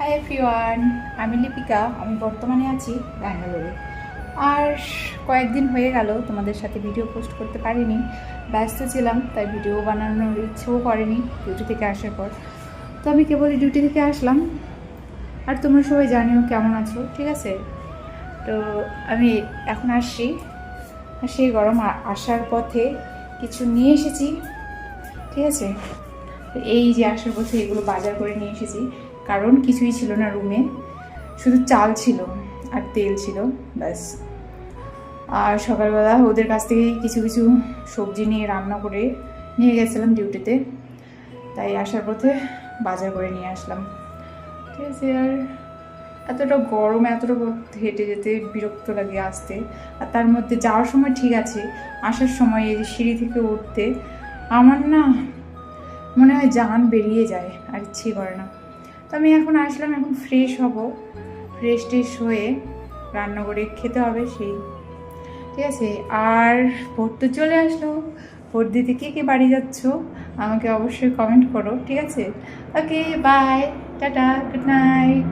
Hi everyone, আমি লিপিকা। আমি বর্তমানে আছি ব্যাঙ্গালোরে। আর কয়েকদিন হয়ে গেল তোমাদের সাথে ভিডিও পোস্ট করতে পারিনি, ব্যস্ত ছিলাম, তাই ভিডিও বানানোর ইচ্ছেও করেনি ডিউটি থেকে আসার পর। তো আমি কেবলই ডিউটি থেকে আসলাম, আর তোমরা সবাই জানিও কেমন আছো, ঠিক আছে? তো আমি এখন আসছি, আর সেই গরম আসার পথে কিছু নিয়ে এসেছি, ঠিক আছে? তো এই যে আসার পথে এগুলো বাজার করে নিয়ে এসেছি, কারণ কিছুই ছিল না রুমে, শুধু চাল ছিল আর তেল ছিল, ব্যাস। আর সকালবেলা ওদের কাছ থেকে কিছু কিছু সবজি নিয়ে রান্না করে নিয়ে গেছিলাম ডিউটিতে, তাই আসার পথে বাজার করে নিয়ে আসলাম, ঠিক আছে? আর এতটা গরম, এতটা হেঁটে যেতে বিরক্ত লাগে আসতে, আর তার মধ্যে যাওয়ার সময় ঠিক আছে, আসার সময় এই যে সিঁড়ি থেকে উঠতে আমার না মনে হয় জান বেরিয়ে যায়, আর ইচ্ছে করে না। তো আমি এখন আসলাম, এখন ফ্রেশ হব, ফ্রেশ ট্রেশ হয়ে রান্না করে খেতে হবে সেই, ঠিক আছে? আর ভোট তো চলে আসলো, ভোট দিতে কে কে বাড়ি যাচ্ছ আমাকে অবশ্যই কমেন্ট করো, ঠিক আছে? ওকে, বাই, টাটা, গুড নাইট।